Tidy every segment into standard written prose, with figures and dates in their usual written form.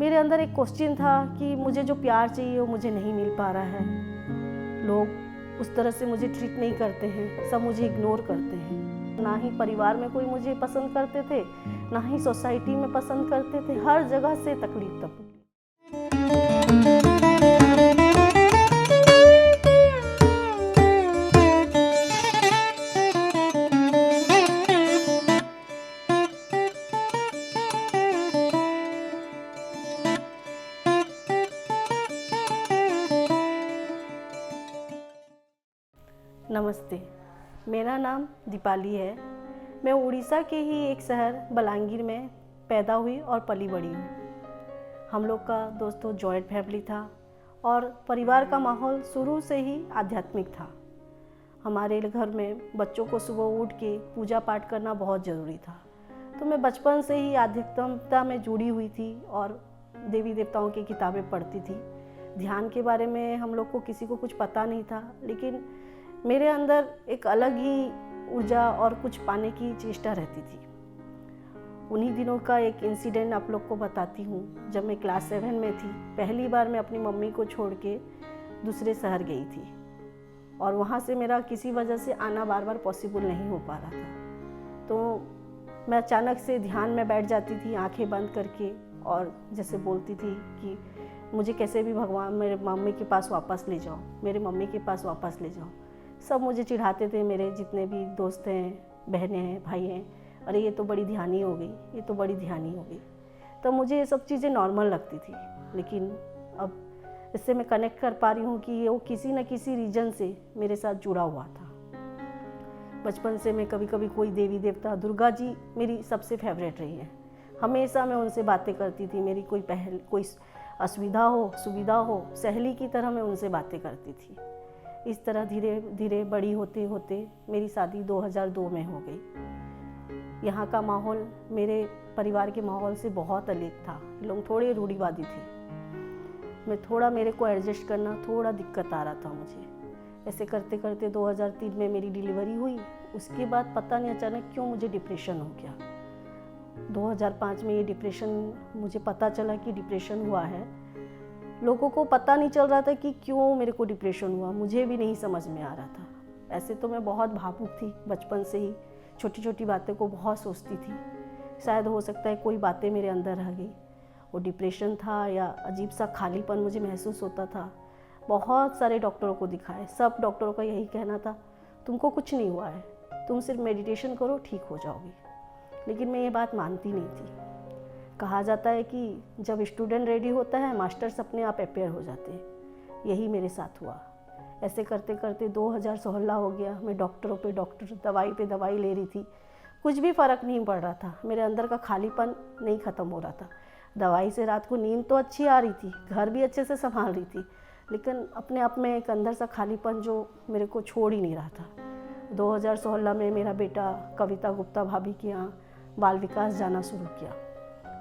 मेरे अंदर एक क्वेश्चन था कि मुझे जो प्यार चाहिए वो मुझे नहीं मिल पा रहा है। लोग उस तरह से मुझे ट्रीट नहीं करते हैं, सब मुझे इग्नोर करते हैं। ना ही परिवार में कोई मुझे पसंद करते थे, ना ही सोसाइटी में पसंद करते थे। हर जगह से तकलीफ तक। नमस्ते, मेरा नाम दीपाली है। मैं उड़ीसा के ही एक शहर बलांगीर में पैदा हुई और पली बड़ी हूँ। हम लोग का दोस्तों जॉइंट फैमिली था और परिवार का माहौल शुरू से ही आध्यात्मिक था। हमारे घर में बच्चों को सुबह उठ के पूजा पाठ करना बहुत ज़रूरी था। तो मैं बचपन से ही आध्यात्मिकता में जुड़ी हुई थी और देवी देवताओं की किताबें पढ़ती थी। ध्यान के बारे में हम लोग को किसी को कुछ पता नहीं था, लेकिन मेरे अंदर एक अलग ही ऊर्जा और कुछ पाने की चेष्टा रहती थी। उन्हीं दिनों का एक इंसिडेंट आप लोग को बताती हूँ। जब मैं क्लास 7 में थी, पहली बार मैं अपनी मम्मी को छोड़ के दूसरे शहर गई थी और वहाँ से मेरा किसी वजह से आना बार बार पॉसिबल नहीं हो पा रहा था। तो मैं अचानक से ध्यान में बैठ जाती थी, आंखें बंद करके, और जैसे बोलती थी कि मुझे कैसे भी भगवान मेरे मम्मी के पास वापस ले जाओ, मेरे मम्मी के पास वापस ले जाओ। सब मुझे चिढ़ाते थे, मेरे जितने भी दोस्त हैं, बहनें हैं, भाई हैं, अरे ये तो बड़ी ध्यानी हो गई, ये तो बड़ी ध्यानी हो गई। तो मुझे ये सब चीज़ें नॉर्मल लगती थी, लेकिन अब इससे मैं कनेक्ट कर पा रही हूँ कि वो किसी न किसी रीजन से मेरे साथ जुड़ा हुआ था। बचपन से मैं कभी कभी कोई देवी देवता, दुर्गा जी मेरी सबसे फेवरेट रही है। हमेशा मैं उनसे बातें करती थी। मेरी कोई असुविधा हो, सुविधा हो, सहेली की तरह मैं उनसे बातें करती थी। इस तरह धीरे धीरे बड़ी होते होते मेरी शादी 2002 में हो गई। यहाँ का माहौल मेरे परिवार के माहौल से बहुत अलग था। लोग थोड़े रूढ़िवादी थे। मेरे को एडजस्ट करना थोड़ा दिक्कत आ रहा था मुझे। ऐसे करते करते 2003 में मेरी डिलीवरी हुई। उसके बाद पता नहीं अचानक क्यों मुझे डिप्रेशन हो गया। 2005 में ये डिप्रेशन, मुझे पता चला कि डिप्रेशन हुआ है। लोगों को पता नहीं चल रहा था कि क्यों मेरे को डिप्रेशन हुआ, मुझे भी नहीं समझ में आ रहा था। ऐसे तो मैं बहुत भावुक थी बचपन से ही, छोटी छोटी बातें को बहुत सोचती थी। शायद हो सकता है कोई बातें मेरे अंदर रह गई। वो डिप्रेशन था या अजीब सा खालीपन मुझे महसूस होता था। बहुत सारे डॉक्टरों को दिखाए, सब डॉक्टरों का यही कहना था, तुमको कुछ नहीं हुआ है, तुम सिर्फ मेडिटेशन करो, ठीक हो जाओगी। लेकिन मैं ये बात मानती नहीं थी। कहा जाता है कि जब स्टूडेंट रेडी होता है, मास्टर्स अपने आप अपेयर हो जाते हैं। यही मेरे साथ हुआ। ऐसे करते करते 2016 हो गया। मैं डॉक्टरों पे डॉक्टर, दवाई पे दवाई ले रही थी, कुछ भी फ़र्क नहीं पड़ रहा था। मेरे अंदर का खालीपन नहीं ख़त्म हो रहा था। दवाई से रात को नींद तो अच्छी आ रही थी, घर भी अच्छे से संभाल रही थी, लेकिन अपने आप में एक अंदर सा खालीपन जो मेरे को छोड़ ही नहीं रहा था। 2016 में मेरा बेटा कविता गुप्ता भाभी के यहाँ बाल विकास जाना शुरू किया।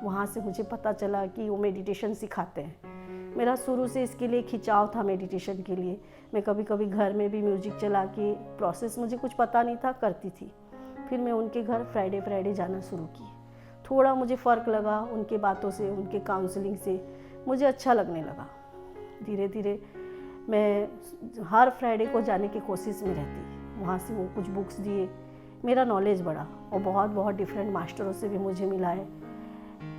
वहाँ से मुझे पता चला कि वो मेडिटेशन सिखाते हैं। मेरा शुरू से इसके लिए खिंचाव था मेडिटेशन के लिए। मैं कभी कभी घर में भी म्यूजिक चला के, प्रोसेस मुझे कुछ पता नहीं था, करती थी। फिर मैं उनके घर फ्राइडे जाना शुरू की। थोड़ा मुझे फ़र्क लगा उनके बातों से, उनके काउंसलिंग से मुझे अच्छा लगने लगा। धीरे धीरे मैं हर फ्राइडे को जाने की कोशिश में रहती। वहाँ से वो कुछ बुक्स दिए, मेरा नॉलेज बढ़ा और बहुत बहुत डिफरेंट मास्टरों से भी मुझे मिला है।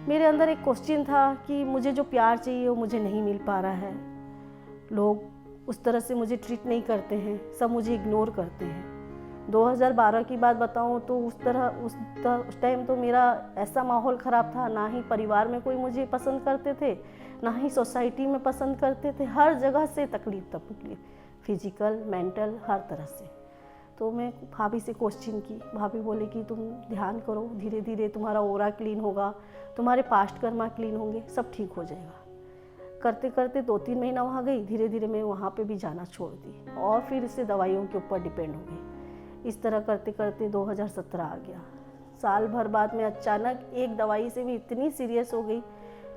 मेरे अंदर एक क्वेश्चन था कि मुझे जो प्यार चाहिए वो मुझे नहीं मिल पा रहा है। लोग उस तरह से मुझे ट्रीट नहीं करते हैं, सब मुझे इग्नोर करते हैं। 2012 की बात बताऊं तो उस टाइम तो मेरा ऐसा माहौल ख़राब था। ना ही परिवार में कोई मुझे पसंद करते थे, ना ही सोसाइटी में पसंद करते थे। हर जगह से तकलीफ, फिजिकल, मेंटल, हर तरह से। तो मैं भाभी से क्वेश्चन की, भाभी बोले कि तुम ध्यान करो, धीरे धीरे तुम्हारा ओरा क्लीन होगा, तुम्हारे पास्ट कर्मा क्लीन होंगे, सब ठीक हो जाएगा। करते करते 2-3 महीना वहाँ गई। धीरे धीरे मैं वहाँ पे भी जाना छोड़ दी और फिर इससे दवाइयों के ऊपर डिपेंड हो गई। इस तरह करते करते 2017 आ गया। साल भर बाद में अचानक एक दवाई से भी इतनी सीरियस हो गई।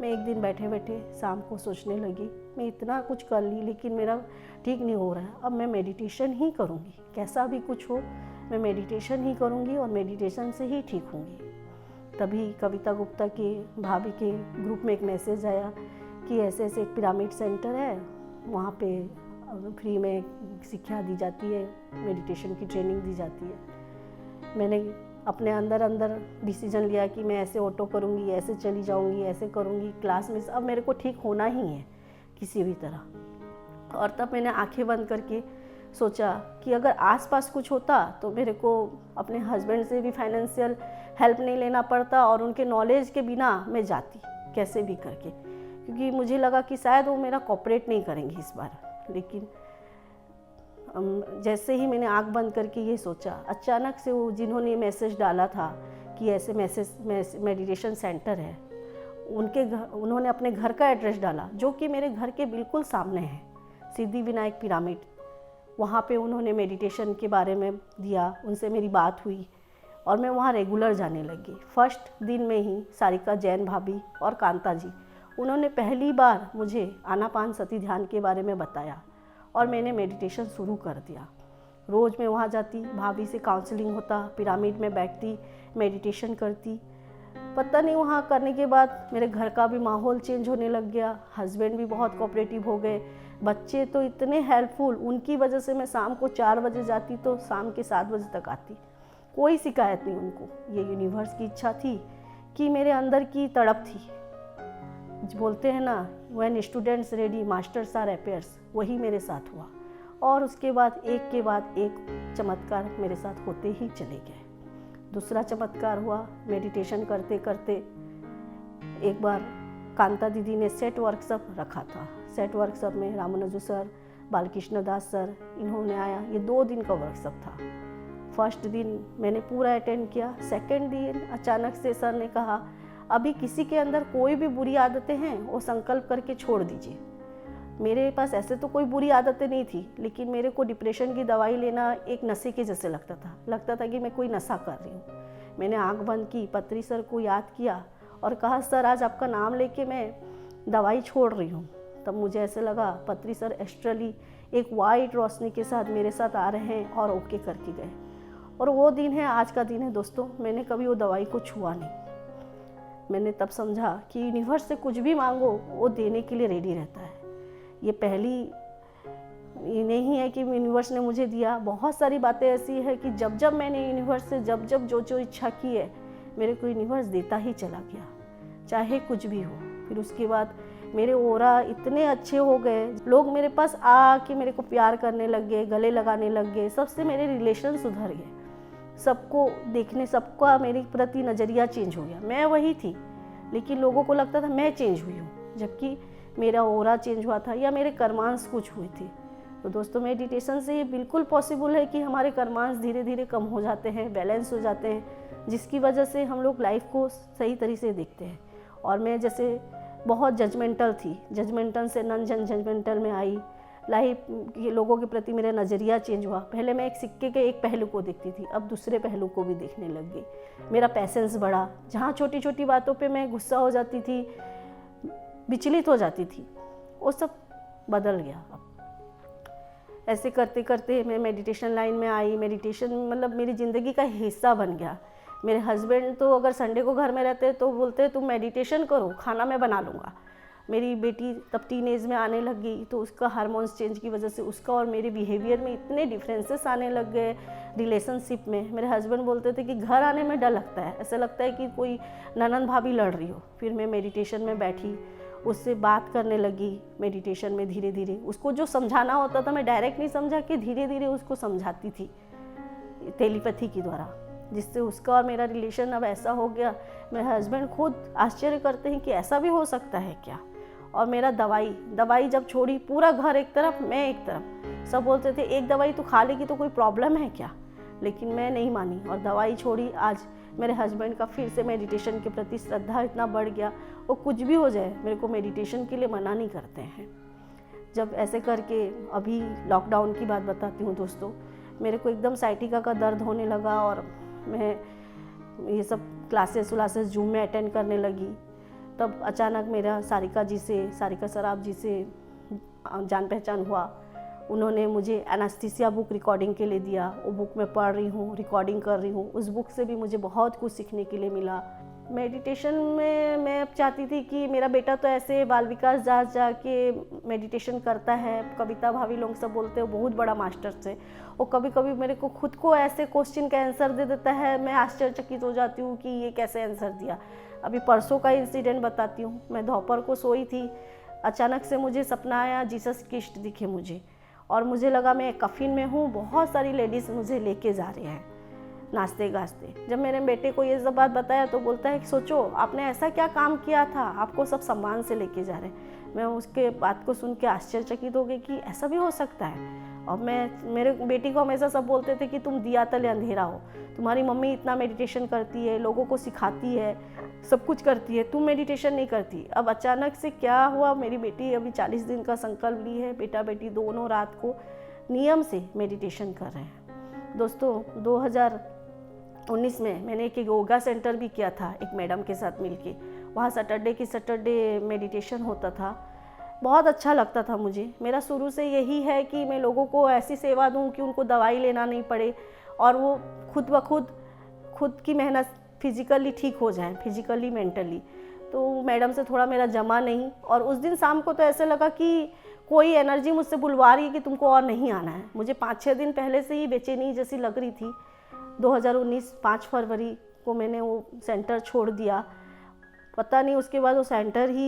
मैं एक दिन बैठे बैठे शाम को सोचने लगी, मैं इतना कुछ कर ली लेकिन मेरा ठीक नहीं हो रहा है। अब मैं मेडिटेशन ही करूँगी, कैसा भी कुछ हो मैं मेडिटेशन ही करूँगी और मेडिटेशन से ही ठीक होंगी। तभी कविता गुप्ता के भाभी के ग्रुप में एक मैसेज आया कि ऐसे ऐसे एक पिरामिड सेंटर है, वहाँ पे फ्री में शिक्षा दी जाती है, मेडिटेशन की ट्रेनिंग दी जाती है। मैंने अपने अंदर डिसीजन लिया कि मैं ऐसे ऑटो करूँगी, ऐसे चली जाऊँगी, ऐसे करूँगी, क्लास में अब मेरे को ठीक होना ही है किसी भी तरह। और तब मैंने आंखें बंद करके सोचा कि अगर आसपास कुछ होता तो मेरे को अपने हस्बैंड से भी फाइनेंशियल हेल्प नहीं लेना पड़ता और उनके नॉलेज के बिना मैं जाती कैसे भी करके, क्योंकि मुझे लगा कि शायद वो मेरा कोऑपरेट नहीं करेंगे इस बार। लेकिन जैसे ही मैंने आँख बंद करके ये सोचा, अचानक से वो जिन्होंने मैसेज डाला था कि ऐसे मेडिटेशन सेंटर है, उन्होंने अपने घर का एड्रेस डाला जो कि मेरे घर के बिल्कुल सामने है, सिद्धिविनायक पिरामिड। वहाँ पे उन्होंने मेडिटेशन के बारे में दिया, उनसे मेरी बात हुई और मैं वहाँ रेगुलर जाने लगी। फर्स्ट दिन में ही सारिका जैन भाभी और कांता जी, उन्होंने पहली बार मुझे आनापानसती ध्यान के बारे में बताया और मैंने मेडिटेशन शुरू कर दिया। रोज़ मैं वहाँ जाती, भाभी से काउंसलिंग होता, पिरामिड में बैठती, मेडिटेशन करती। पता नहीं वहाँ करने के बाद मेरे घर का भी माहौल चेंज होने लग गया, हस्बैंड भी बहुत कोऑपरेटिव हो गए, बच्चे तो इतने हेल्पफुल, उनकी वजह से मैं शाम को 4 बजे जाती तो शाम के 7 बजे तक आती, कोई शिकायत नहीं उनको। ये यूनिवर्स की इच्छा थी कि मेरे अंदर की तड़प थी, बोलते हैं ना, when students ready masters are appears, वही मेरे साथ हुआ। और उसके बाद एक चमत्कार मेरे साथ होते ही चले गए। दूसरा चमत्कार हुआ, मेडिटेशन करते करते एक बार कांता दीदी ने सेट वर्कशॉप रखा था। सेट वर्कशॉप में रामानुजू सर, बालकृष्ण दास सर, इन्होंने आया। ये 2 दिन का वर्कशॉप था। फर्स्ट दिन मैंने पूरा अटेंड किया। सेकेंड दिन अचानक से सर ने कहा, अभी किसी के अंदर कोई भी बुरी आदतें हैं वो संकल्प करके छोड़ दीजिए। मेरे पास ऐसे तो कोई बुरी आदतें नहीं थी, लेकिन मेरे को डिप्रेशन की दवाई लेना एक नशे के जैसे लगता था कि मैं कोई नशा कर रही हूँ। मैंने आंख बंद की, पत्री सर को याद किया और कहा, सर आज आपका नाम लेके मैं दवाई छोड़ रही हूँ। तब मुझे ऐसे लगा पत्री सर एस्ट्रली एक वाइट रोशनी के साथ मेरे साथ आ रहे हैं और ओके करके गए। और वो दिन है, आज का दिन है दोस्तों, मैंने कभी वो दवाई को छुआ नहीं। मैंने तब समझा कि यूनिवर्स से कुछ भी मांगो वो देने के लिए रेडी रहता है। ये पहली ये नहीं है कि यूनिवर्स ने मुझे दिया, बहुत सारी बातें ऐसी है कि जब जब मैंने यूनिवर्स से जब जो इच्छा की है, मेरे को यूनिवर्स देता ही चला गया, चाहे कुछ भी हो। फिर उसके बाद मेरे ओरा इतने अच्छे हो गए, लोग मेरे पास आके मेरे को प्यार करने लग गए, गले लगाने लग गए, सबसे मेरे रिलेशन सुधर गए, सबको देखने, सबका मेरे प्रति नज़रिया चेंज हो गया। मैं वही थी, लेकिन लोगों को लगता था मैं चेंज हुई हूँ, जबकि मेरा ओरा चेंज हुआ था या मेरे कर्मांश कुछ हुए थे। तो दोस्तों, मेडिटेशन से ये बिल्कुल पॉसिबल है कि हमारे कर्मांश धीरे धीरे कम हो जाते हैं, बैलेंस हो जाते हैं, जिसकी वजह से हम लोग लाइफ को सही तरीके से देखते हैं। और मैं जैसे बहुत जजमेंटल थी, जजमेंटल से नॉन जजमेंटल में आई। लाइफ के लोगों के प्रति मेरा नज़रिया चेंज हुआ। पहले मैं एक सिक्के के एक पहलू को देखती थी, अब दूसरे पहलू को भी देखने लग गई। मेरा पैसेंस बढ़ा। जहाँ छोटी छोटी बातों पे मैं गुस्सा हो जाती थी, विचलित हो जाती थी, वो सब बदल गया। अब ऐसे करते करते मैं मेडिटेशन लाइन में आई। मेडिटेशन मतलब मेरी ज़िंदगी का हिस्सा बन गया। मेरे हस्बैंड तो अगर संडे को घर में रहते तो बोलते तुम मेडिटेशन करो, खाना मैं बना लूँगा। मेरी बेटी तब टीनेज में आने लग गई, तो उसका हार्मोन्स चेंज की वजह से उसका और मेरे बिहेवियर में इतने डिफरेंसेस आने लग गए। रिलेशनशिप में मेरे हस्बैंड बोलते थे कि घर आने में डर लगता है, ऐसा लगता है कि कोई ननंद भाभी लड़ रही हो। फिर मैं मेडिटेशन में बैठी, उससे बात करने लगी। मेडिटेशन में धीरे धीरे उसको जो समझाना होता था मैं डायरेक्ट नहीं समझा कि धीरे धीरे उसको समझाती थी टेलीपैथी के द्वारा, जिससे उसका और मेरा रिलेशन अब ऐसा हो गया। मेरे हस्बैंड खुद आश्चर्य करते हैं कि ऐसा भी हो सकता है क्या। और मेरा दवाई जब छोड़ी, पूरा घर एक तरफ मैं एक तरफ, सब बोलते थे एक दवाई तो खा लेगी तो कोई प्रॉब्लम है क्या, लेकिन मैं नहीं मानी और दवाई छोड़ी। आज मेरे हस्बैंड का फिर से मेडिटेशन के प्रति श्रद्धा इतना बढ़ गया, वो कुछ भी हो जाए मेरे को मेडिटेशन के लिए मना नहीं करते हैं। जब ऐसे करके अभी लॉकडाउन की बात बताती हूँ दोस्तों, मेरे को एकदम साइटिका का दर्द होने लगा और मैं ये सब क्लासेस जूम में अटेंड करने लगी। तब अचानक मेरा सारिका सराफ जी से जान पहचान हुआ। उन्होंने मुझे एनास्थीसिया बुक रिकॉर्डिंग के लिए दिया। वो बुक मैं पढ़ रही हूँ, रिकॉर्डिंग कर रही हूँ। उस बुक से भी मुझे बहुत कुछ सीखने के लिए मिला। मेडिटेशन में मैं अब चाहती थी कि मेरा बेटा तो ऐसे बाल विकास जाके मेडिटेशन करता है, कविता भाभी लोग सब बोलते हैं बहुत बड़ा मास्टर से, और कभी कभी मेरे को खुद को ऐसे क्वेश्चन का आंसर दे देता है, मैं आश्चर्यचकित हो जाती हूँ कि ये कैसे आंसर दिया। अभी परसों का इंसिडेंट बताती हूँ। मैं दोपहर को सोई थी, अचानक से मुझे सपना आया, जीसस क्रिस्ट दिखे मुझे, और मुझे लगा मैं कफिन में हूँ, बहुत सारी लेडीज़ मुझे लेके जा रहे हैं नाचते गाजते। जब मेरे बेटे को ये सब बात बताया तो बोलता है कि सोचो आपने ऐसा क्या काम किया था, आपको सब सम्मान से लेके जा रहे हैं। मैं उसके बात को सुन के आश्चर्यचकित हो गई कि ऐसा भी हो सकता है। और मेरे बेटी को हमेशा सब बोलते थे कि तुम दिया तले अंधेरा हो, तुम्हारी मम्मी इतना मेडिटेशन करती है, लोगों को सिखाती है, सब कुछ करती है, तुम मेडिटेशन नहीं करती। अब अचानक से क्या हुआ, मेरी बेटी अभी 40 दिन का संकल्प ली है, बेटा बेटी दोनों रात को नियम से मेडिटेशन कर रहे हैं। दोस्तों 2019 में मैंने एक योगा सेंटर भी किया था एक मैडम के साथ मिलके। वहाँ सैटरडे मेडिटेशन होता था, बहुत अच्छा लगता था मुझे। मेरा शुरू से यही है कि मैं लोगों को ऐसी सेवा दूं कि उनको दवाई लेना नहीं पड़े और वो खुद ब खुद की मेहनत फिजिकली ठीक हो जाए, फिजिकली मेंटली। तो मैडम से थोड़ा मेरा जमा नहीं, और उस दिन शाम को तो ऐसे लगा कि कोई एनर्जी मुझसे बुलवा रही है कि तुमको और नहीं आना है। मुझे 5-6 दिन पहले से ही बेचैनी जैसी लग रही थी। 2019 5 फरवरी को मैंने वो सेंटर छोड़ दिया। पता नहीं उसके बाद वो सेंटर ही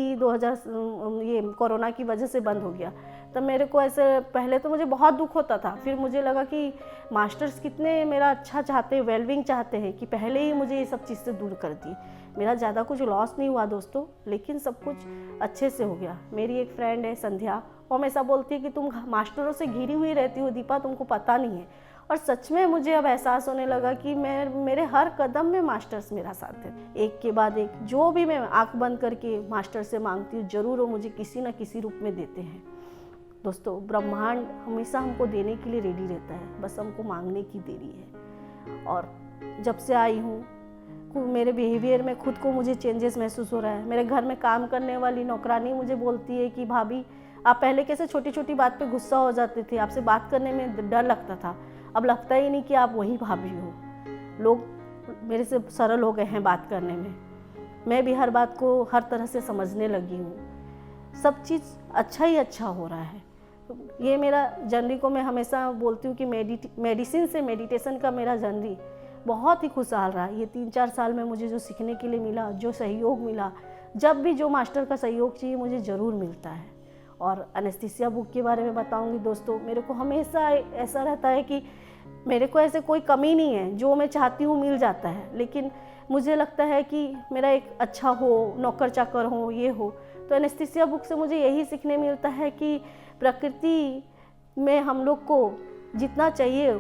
ये कोरोना की वजह से बंद हो गया। तब मेरे को ऐसे पहले तो मुझे बहुत दुख होता था, फिर मुझे लगा कि मास्टर्स कितने मेरा अच्छा चाहते हैं, वेलबिंग चाहते हैं, कि पहले ही मुझे ये सब चीज़ से दूर कर दी। मेरा ज़्यादा कुछ लॉस नहीं हुआ दोस्तों, लेकिन सब कुछ अच्छे से हो गया। मेरी एक फ्रेंड है संध्या, वो हमेशा बोलती है कि तुम मास्टरों से घिरी हुई रहती हो दीपा, तुमको पता नहीं है। और सच में मुझे अब एहसास होने लगा कि मेरे हर कदम में मास्टर्स मेरा साथ है। एक के बाद एक जो भी मैं आंख बंद करके मास्टर से मांगती हूँ, ज़रूर वो मुझे किसी न किसी रूप में देते हैं। दोस्तों ब्रह्मांड हमेशा हमको देने के लिए रेडी रहता है, बस हमको मांगने की देरी है। और जब से आई हूँ मेरे बिहेवियर में खुद को मुझे चेंजेस महसूस हो रहा है। मेरे घर में काम करने वाली नौकरानी मुझे बोलती है कि भाभी आप पहले कैसे छोटी छोटी बात पे गुस्सा हो जाते थे, आपसे बात करने में डर लगता था, अब लगता ही नहीं कि आप वही भाभी हो। लोग मेरे से सरल हो गए हैं बात करने में। मैं भी हर बात को हर तरह से समझने लगी हूँ। सब चीज़ अच्छा ही अच्छा हो रहा है। ये मेरा जर्नी को मैं हमेशा बोलती हूँ कि मेडिसिन से मेडिटेशन का मेरा जर्नी बहुत ही खुशहाल रहा। ये 3-4 साल में मुझे जो सीखने के लिए मिला, जो सहयोग मिला, जब भी जो मास्टर का सहयोग चाहिए मुझे ज़रूर मिलता है। और एनेस्थीसिया बुक के बारे में बताऊंगी दोस्तों, मेरे को हमेशा ऐसा रहता है कि मेरे को ऐसे कोई कमी नहीं है, जो मैं चाहती हूँ मिल जाता है, लेकिन मुझे लगता है कि मेरा एक अच्छा हो, नौकर चाकर हो, ये हो। तो एनेस्थीसिया बुक से मुझे यही सीखने मिलता है कि प्रकृति में हम लोग को जितना चाहिए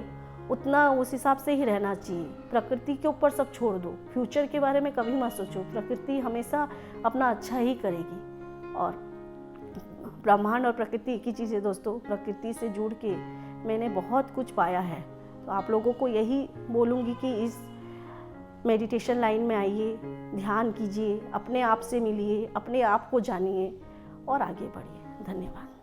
उतना उस हिसाब से ही रहना चाहिए। प्रकृति के ऊपर सब छोड़ दो, फ्यूचर के बारे में कभी मत सोचो, प्रकृति हमेशा अपना अच्छा ही करेगी। और ब्रह्मांड और प्रकृति एक ही चीज़ है दोस्तों। प्रकृति से जुड़ के मैंने बहुत कुछ पाया है। तो आप लोगों को यही बोलूँगी कि इस मेडिटेशन लाइन में आइए, ध्यान कीजिए, अपने आप से मिलिए, अपने आप को जानिए और आगे बढ़िए। धन्यवाद।